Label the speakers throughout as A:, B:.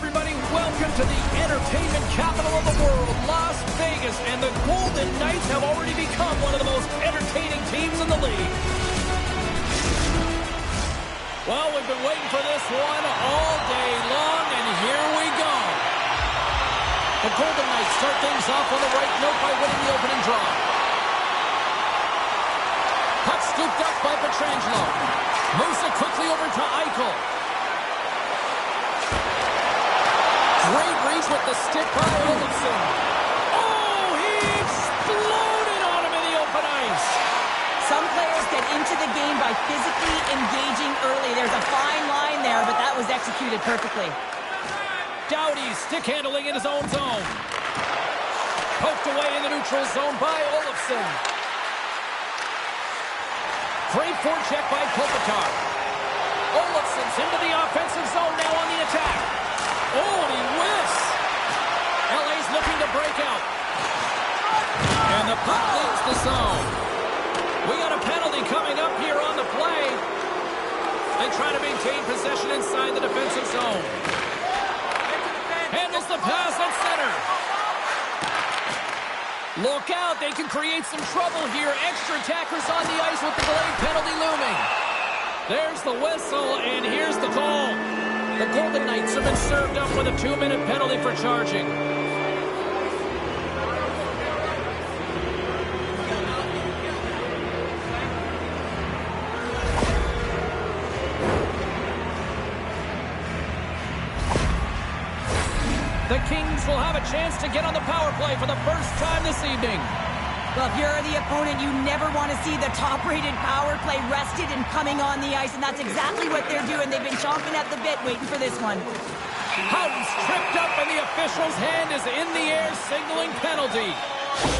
A: everybody. Welcome to the entertainment capital of the world, Las Vegas. And the Golden Knights have already become one of the most entertaining teams in the league. Well, we've been waiting for this one all day long, and here we go. The Golden Knights start things off on the right note by winning the opening draw. Puck scooped up by Pietrangelo. Moves it quickly over to Eichel. Great reach with the stick by Olofsson. Oh, he exploded on him in the open ice.
B: Some players get into the game by physically engaging early. There's a fine line there, but that was executed perfectly.
A: Doughty stick handling in his own zone. Poked away in the neutral zone by Olofsson. Great forecheck by Kopitar. Olofsson's into the offensive zone now on the attack. Oh, and he whiffs. LA's looking to break out. And the puck leaves the zone. We got a penalty coming up here on the play. They try to maintain possession inside the defensive zone. Handles the pass at center. Look out, they can create some trouble here. Extra attackers on the ice with the delayed penalty looming. There's the whistle, and here's the call. The Golden Knights have been served up with a 2-minute penalty for charging. The Kings will have a chance to get on the power play for the first time this evening.
B: Well, if you're the opponent, you never want to see the top-rated power play rested and coming on the ice, and that's exactly what they're doing. They've been chomping at the bit waiting for this one.
A: Houghton's tripped up, and the official's hand is in the air, signaling penalty.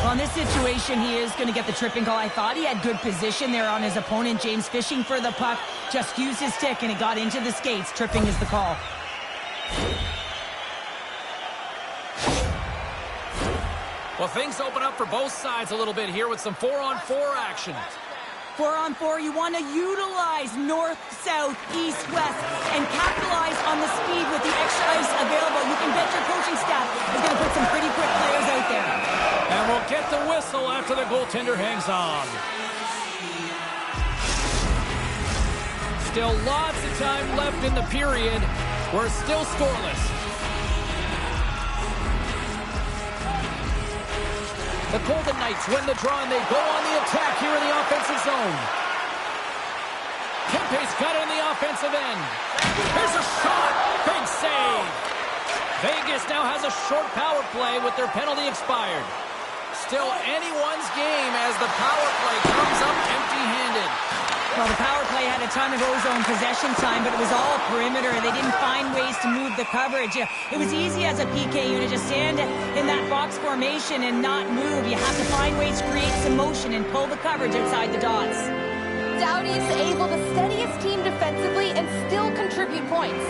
B: Well, in this situation, he is going to get the tripping call. I thought he had good position there on his opponent. James fishing for the puck, just used his stick, and it got into the skates. Tripping is the call.
A: Well, things open up for both sides a little bit here with some 4-on-4 action.
B: 4-on-4, you want to utilize north, south, east, west, and capitalize on the speed with the extra ice available. You can bet your coaching staff is going to put some pretty quick players out there.
A: And we'll get the whistle after the goaltender hangs on. Still lots of time left in the period. We're still scoreless. The Golden Knights win the draw, and they go on the attack here in the offensive zone. Kempe's got it in the offensive end. Here's a shot. Big save. Vegas now has a short power play with their penalty expired. Still anyone's game as the power play comes up empty-handed.
B: Well, the power play had a ton of ozone possession time, but it was all perimeter. They didn't find ways to move the coverage. It was easy as a PK unit to stand in that box formation and not move. You have to find ways to create some motion and pull the coverage outside the dots.
C: Doughty is able to steady his team defensively and still contribute points.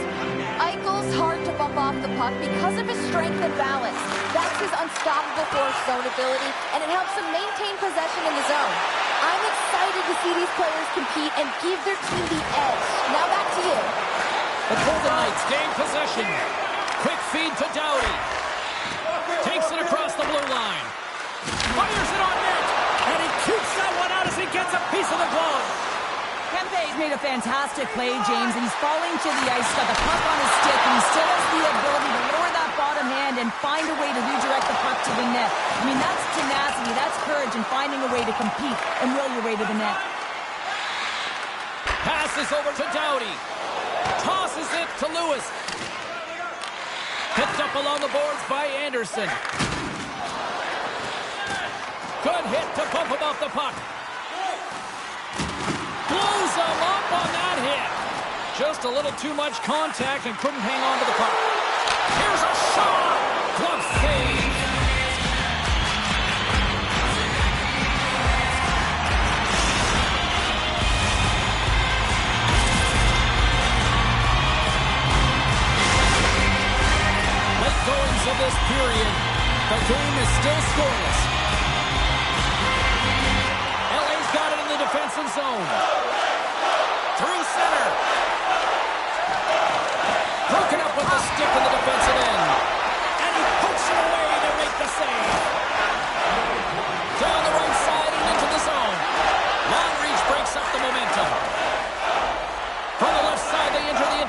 C: Eichel's hard to bump off the puck because of his strength and balance. That's his unstoppable force zone ability, and it helps him maintain possession in the zone. I'm excited to see these players compete and give their team the edge. Now back to you.
A: The Golden Knights gain possession. Quick feed to Doughty. Takes it across the blue line. Fires it on net. And he keeps that one out as he gets a piece of the glove.
B: Kempe's made a fantastic play, James, and he's falling to the ice, got the puck on his stick, and he still has the ability to lower that bottom hand and find a way to redirect the puck to the net. I mean, that's tenacity, that's courage, and finding a way to compete and will your way to the net.
A: Passes over to Doughty. Tosses it to Lewis. Picked up along the boards by Anderson. Good hit to bump him off the puck. Blows him up on that hit. Just a little too much contact and couldn't hang on to the puck. Here's a shot. Glove save. Late goings of this period. The game is still scoreless. LA's got it in the defensive zone. Through center. Broken up with the stick in the defensive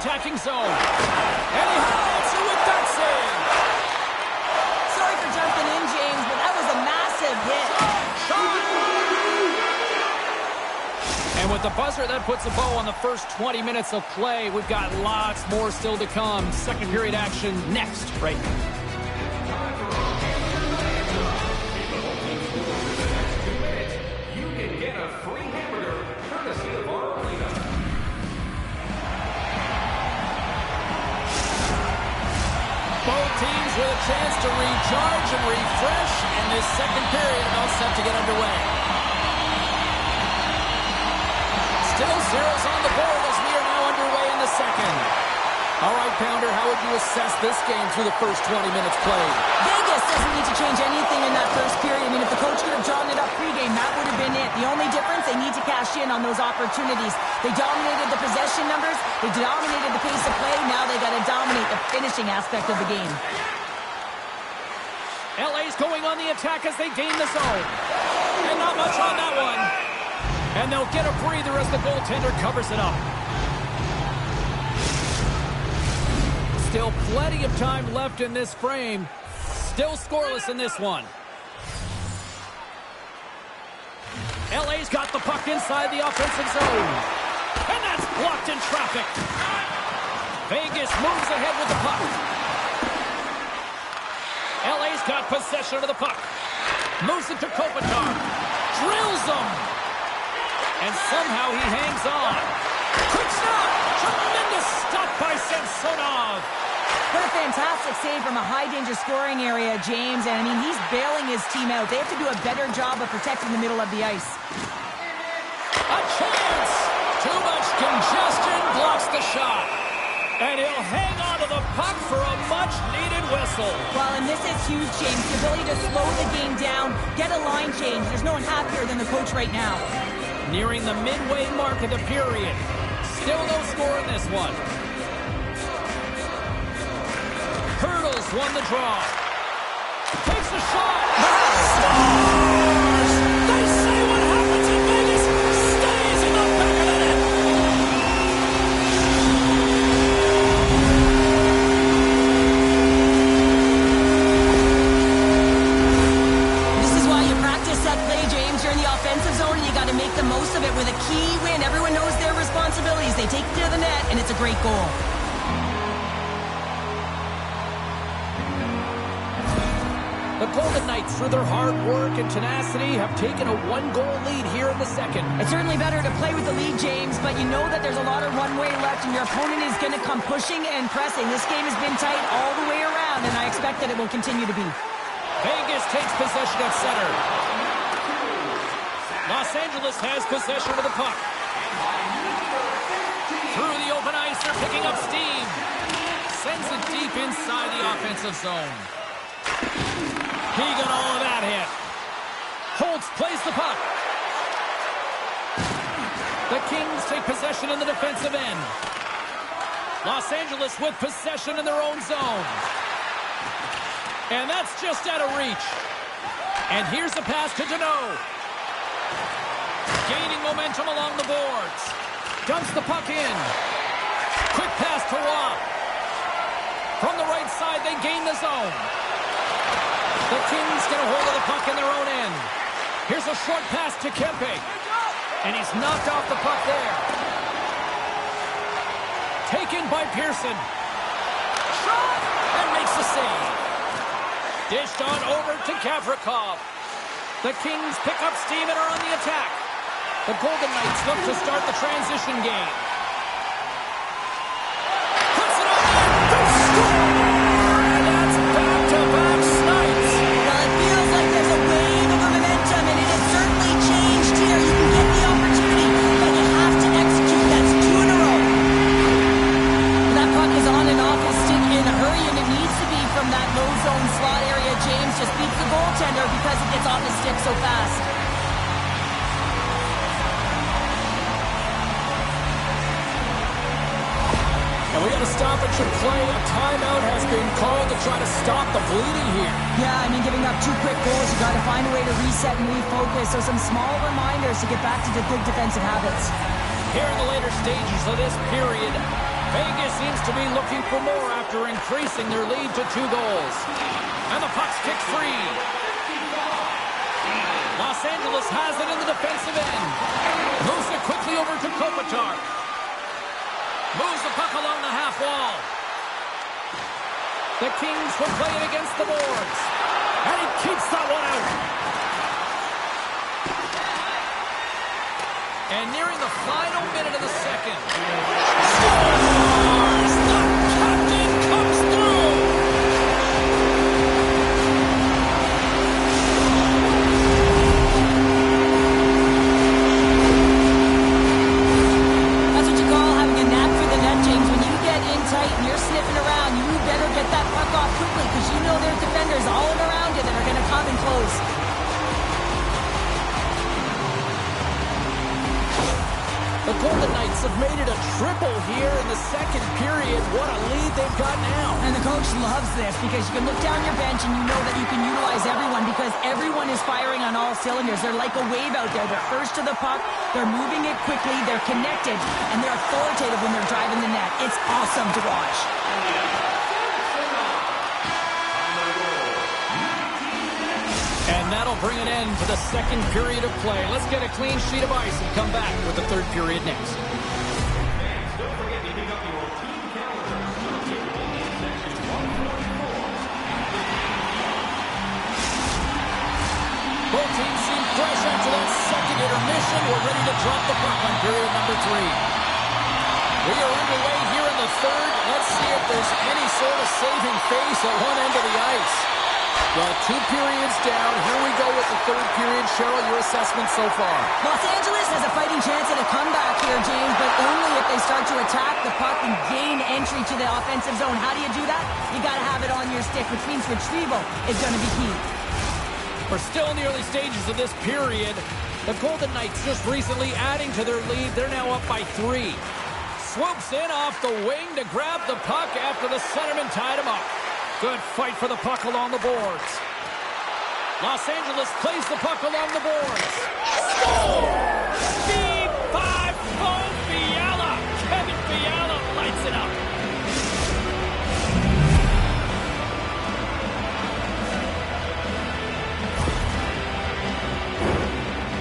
A: attacking zone. And he highlights it with that save.
B: Sorry for jumping in, James, but that was a massive hit.
A: And with the buzzer, that puts a bow on the first 20 minutes of play. We've got lots more still to come. Second period action next, right now. Both teams with a chance to recharge and refresh, and this second period all set to get underway. Still zeros on the board as we are now underway in the second. All right, Pounder, how would you assess this game through the first 20 minutes played?
B: Vegas doesn't need to change anything in that first period. I mean, if the coach could have drawn it up pregame, that would have been it. The only difference, they need to cash in on those opportunities. They dominated the possession numbers. They dominated the pace of play. Now they got to dominate the finishing aspect of the game.
A: LA's going on the attack as they gain the zone. And not much on that one. And they'll get a breather as the goaltender covers it up. Still plenty of time left in this frame. Still scoreless in this one. LA's got the puck inside the offensive zone. And that's blocked in traffic. Vegas moves ahead with the puck. LA's got possession of the puck. Moves it to Kopitar. Drills him. And somehow he hangs on. Quick stop. Tremendous stop by Samsonov.
B: What a fantastic save from a high-danger scoring area, James. And, I mean, he's bailing his team out. They have to do a better job of protecting the middle of the ice.
A: A chance! Too much congestion blocks the shot. And he'll hang on to the puck for a much-needed whistle.
B: Well, and this is huge, James. The ability to slow the game down, get a line change. There's no one happier than the coach right now.
A: Nearing the midway mark of the period. Still no score in this one. Hurdles won the draw. Takes a shot. Scores! They say what happens in Vegas stays in the back of the net.
B: This is why you practice that play, James. You're in the offensive zone, and you got to make the most of it with a key win. Everyone knows their responsibilities. They take it to the net, and it's a great goal.
A: The Golden Knights, through their hard work and tenacity, have taken a one-goal lead here in the second.
B: It's certainly better to play with the lead, James, but you know that there's a lot of runway left, and your opponent is going to come pushing and pressing. This game has been tight all the way around, and I expect that it will continue to be.
A: Vegas takes possession at center. Los Angeles has possession of the puck. Through the open ice, they're picking up steam. Sends it deep inside the offensive zone. He got all of that hit. Holtz plays the puck. The Kings take possession in the defensive end. Los Angeles with possession in their own zone. And that's just out of reach. And here's the pass to Deneau. Gaining momentum along the boards. Dumps the puck in. Quick pass to Watt. From the right side, they gain the zone. The Kings get a hold of the puck in their own end. Here's a short pass to Kempe. And he's knocked off the puck there. Taken by Pearson. Shot! And makes the save. Dished on over to Gavrikov. The Kings pick up steam and are on the attack. The Golden Knights look to start the transition game. Puts it on there. They score! And that's back-to-back snipes.
B: Well, it feels like there's a wave of momentum, and it has certainly changed here. You can get the opportunity, but you have to execute. That's 2 in a row. That puck is on and off his stick in a hurry, and it needs to be from that low zone slot area. James just beats the goaltender because it gets off his stick so fast.
A: And we got to stop it your play. A timeout has been called to try to stop the bleeding here.
B: Yeah, I mean, giving up 2 quick goals, you got to find a way to reset and refocus. So some small reminders to get back to the good defensive habits.
A: Here in the later stages of this period, Vegas seems to be looking for more after increasing their lead to 2 goals. And the puck's kicked free. Los Angeles has it in the defensive end. Moves it quickly over to Kopitar. Moves the puck along the half wall. The Kings will play it against the boards. And he keeps that one out. And nearing the final minute of the second. Scores! The captain comes through!
B: That's what you call having a knack for the net, James. When you get in tight and you're sniffing around, you better get that puck off quickly because you know there's defenders all around you that are going to come and close.
A: The Golden Knights have made it a triple here in the second period. What a lead they've got now.
B: And the coach loves this because you can look down your bench and you know that you can utilize everyone because everyone is firing on all cylinders. They're like a wave out there. They're first to the puck. They're moving it quickly. They're connected. And they're authoritative when they're driving the net. It's awesome to watch.
A: And that'll bring an end to the second period of play. Let's get a clean sheet of ice and come back with the third period next. Both teams seem fresh after that second intermission. We're ready to drop the puck on period number 3. We are underway here in the third. Let's see if there's any sort of saving face at one end of the ice. Well, 2 periods down. Here we go with the third period. Cheryl, your assessment so far?
B: Los Angeles has a fighting chance at a comeback here, James, but only if they start to attack the puck and gain entry to the offensive zone. How do you do that? You got to have it on your stick, which means retrieval is going to be key.
A: We're still in the early stages of this period. The Golden Knights just recently adding to their lead. They're now up by 3. Swoops in off the wing to grab the puck after the centerman tied him up. Good fight for the puck along the boards. Los Angeles plays the puck along the boards. Scores! V5 Fiala! Kevin Fiala lights it up.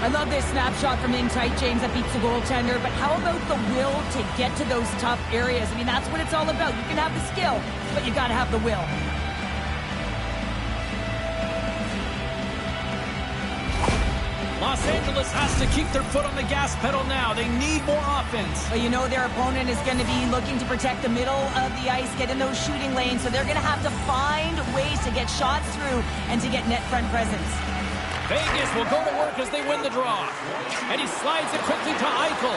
B: I love this snapshot from in tight, James, that beats the goaltender, but how about the will to get to those tough areas? I mean, that's what it's all about. You can have the skill, but you got to have the will.
A: Los Angeles has to keep their foot on the gas pedal now. They need more offense.
B: But you know their opponent is going to be looking to protect the middle of the ice, get in those shooting lanes, so they're going to have to find ways to get shots through and to get net front presence.
A: Vegas will go to work as they win the draw. And he slides it quickly to Eichel.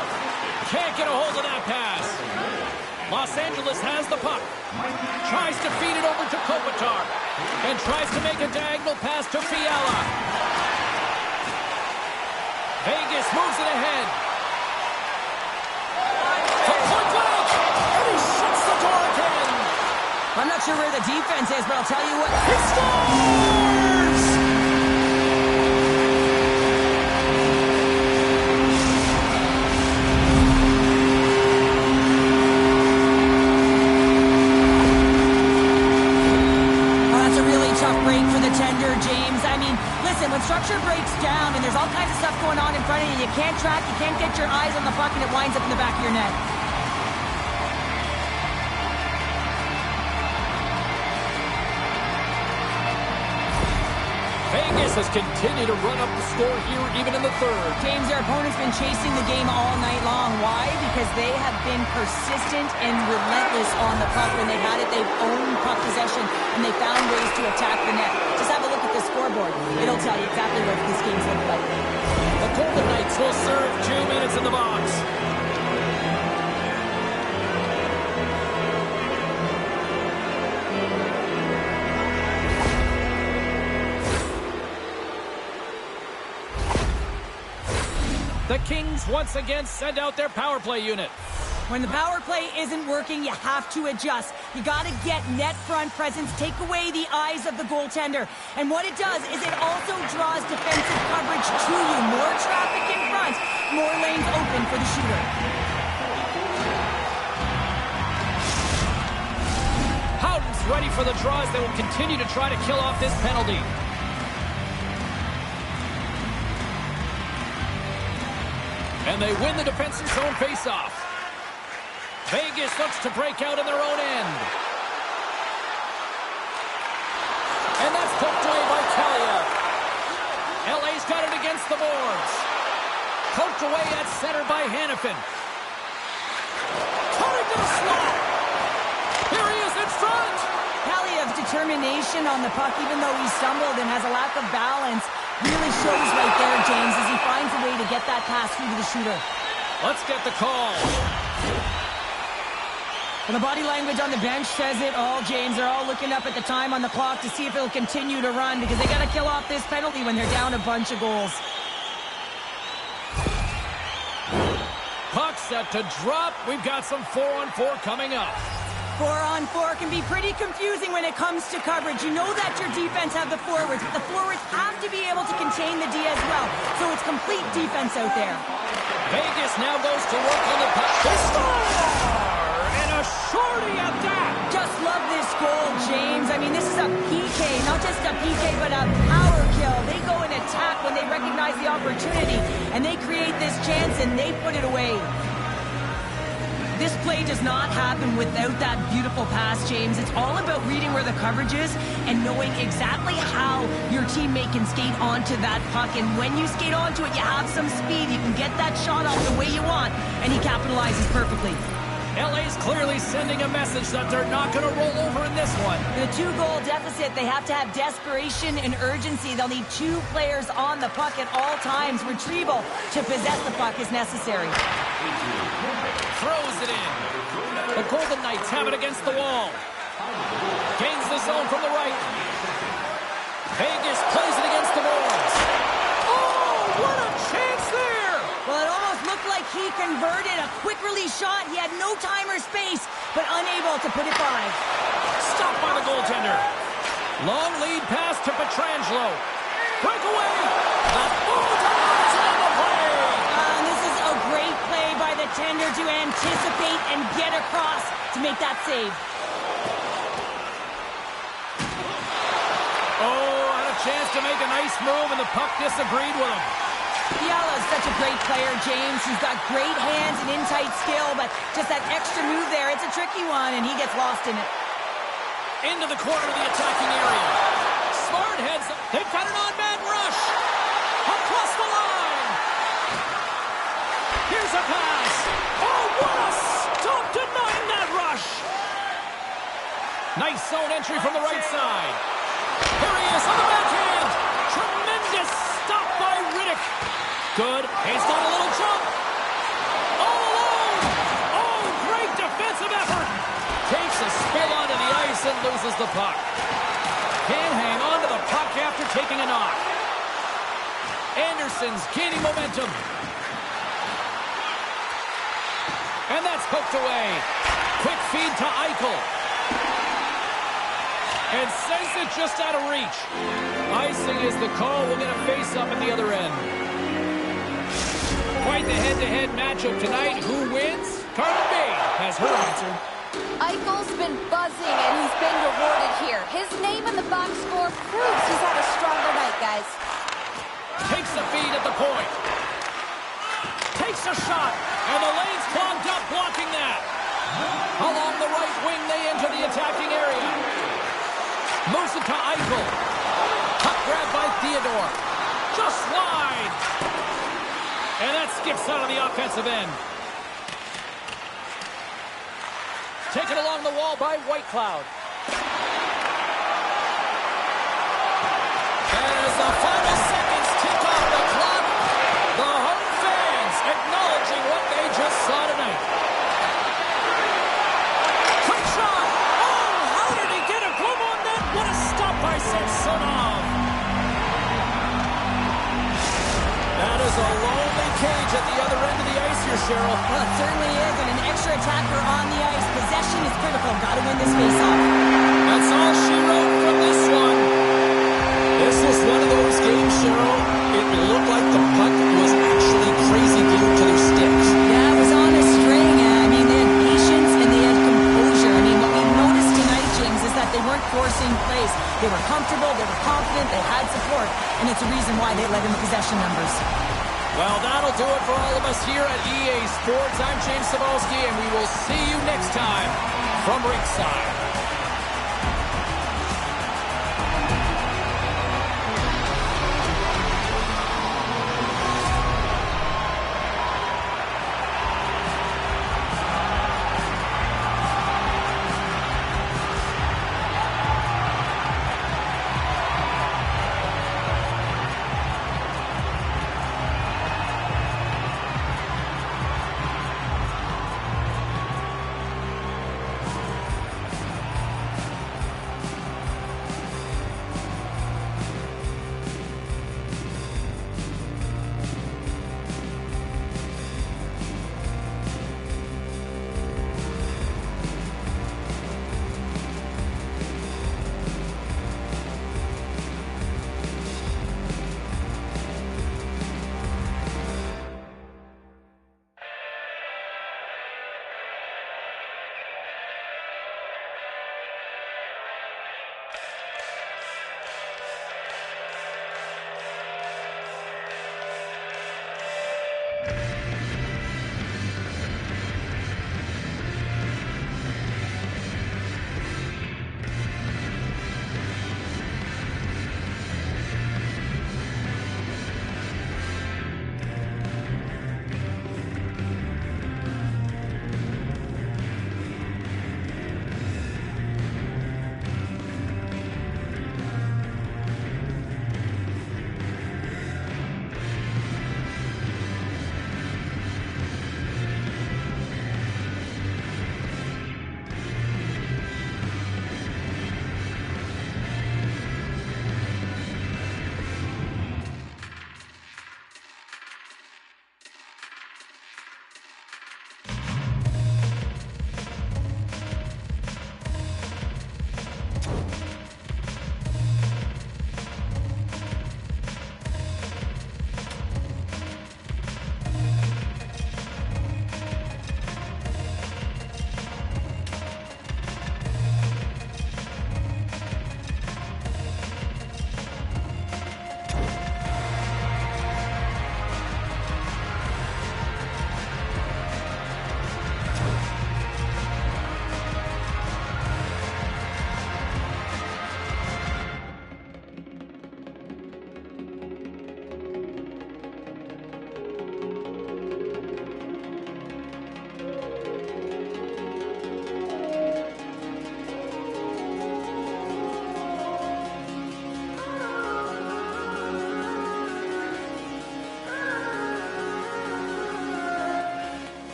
A: Can't get a hold of that pass. Los Angeles has the puck. Tries to feed it over to Kopitar. And tries to make a diagonal pass to Fiala. Vegas moves it ahead. From point blank. And he shuts the door again.
B: I'm not sure where the defense is, but I'll tell you what.
A: He scores!
B: Break for the tender, James. I mean, listen, when structure breaks down and there's all kinds of stuff going on in front of you, you can't track, you can't get your eyes on the puck, and it winds up in the back of your net.
A: Vegas has continued to run up the score here even in the third.
B: James, their opponent's been chasing the game all night long. Why? Because they have been persistent and relentless on the puck. When they've had it, they've owned puck possession, and they found ways to attack the net. Just have a look at the scoreboard. It'll tell you exactly what this game's looked like.
A: The Golden Knights will serve 2 minutes in the box. The Kings once again send out their power play unit.
B: When the power play isn't working, you have to adjust. You got to get net front presence, take away the eyes of the goaltender. And what it does is it also draws defensive coverage to you. More traffic in front, more lanes open for the shooter.
A: ready for the draw as they will continue to try to kill off this penalty. And they win the defensive zone faceoff. Vegas looks to break out in their own end. And that's poked away by Kalia. LA's got it against the boards. Poked away at center by Hannafin. Cutting to the slot. Here he is in front.
B: Kaliev's determination on the puck, even though he stumbled and has a lack of balance, really shows right there, James, as he finds a way to get that pass through to the shooter.
A: Let's get the call.
B: And the body language on the bench says it all, James. They're all looking up at the time on the clock to see if it'll continue to run because they got to kill off this penalty when they're down a bunch of goals.
A: Puck set to drop. We've got some 4-on-4 coming up.
B: 4-on-4 can be pretty confusing when it comes to coverage. You know that your defense have the forwards, but the forwards have to be able to contain the D as well. So it's complete defense out there.
A: Vegas now goes to work on the puck. They score! And a shorty at that!
B: Just love this goal, James. I mean, this is a PK, not just a PK, but a power kill. They go and attack when they recognize the opportunity, and they create this chance, and they put it away. This play does not happen without that beautiful pass, James. It's all about reading where the coverage is and knowing exactly how your teammate can skate onto that puck. And when you skate onto it, you have some speed. You can get that shot off the way you want, and he capitalizes perfectly.
A: LA's clearly sending a message that they're not going to roll over in this one.
B: The 2-goal deficit, they have to have desperation and urgency. They'll need 2 players on the puck at all times. Retrieval to possess the puck is necessary.
A: Throws it in. The Golden Knights have it against the wall. Gains the zone from the right. Vegas plays it against the boards. Oh, what a chance there!
B: Well, it almost looked like he converted a quick release shot. He had no time or space, but unable to put it by.
A: Stopped by the goaltender. Long lead pass to Pietrangelo. Breakaway. The Bulldogs on the play.
B: This is a great play by the tender to anticipate and get across to make that save.
A: Oh, had a chance to make a nice move, and the puck disagreed with him.
B: Fiala's such a great player, James. He's got great hands and in-tight skill, but just that extra move there, it's a tricky one, and he gets lost in it.
A: Into the corner of the attacking area. Smart heads. They've got an on-man rush. Across the line. Here's a pass. Oh, what a stop denying that rush. Nice zone entry from the right side. Here he is on the backhand. Tremendous stop by Riddick. Good. He's got a little jump. All alone. Oh, great defensive effort. Takes a spill onto the ice and loses the puck. Can't hang on to the puck after taking a knock. Anderson's gaining momentum. And that's poked away. Quick feed to Eichel. And sends it just out of reach. Icing is the call. We'll get a face-up at the other end. Quite the head-to-head matchup tonight. Who wins? Carter Bay has her answer.
C: Eichel's been buzzing, and he's been rewarded here. His name in the box score proves he's had a stronger night, guys.
A: Takes the feed at the point. Takes a shot, and the lane's clogged up, blocking that. Along the right wing, they enter the attacking area. Moves it to Eichel. Puck grab by Theodore. Just wide. And that skips out of the offensive end. Taken along the wall by Whitecloud. As the final seconds tick off the clock, the home fans acknowledging what they just saw tonight. Quick shot! Oh, how did he get a glove on that? What a stop by Samsonov! That is a lonely cage at the other end of the ice here, Cheryl.
B: Well, it certainly is, and an extra attacker on the ice. Possession is critical. Got to win this face-off.
A: That's all she wrote from this one.
D: This was one of those games, Cheryl. It looked like the puck was actually crazy glued to their sticks.
B: Yeah, it was on a string. I mean, they had patience and they had composure. I mean, what we've noticed tonight, James, is that they
A: EA Sports. I'm James Cebulski, and we will see you next time from ringside.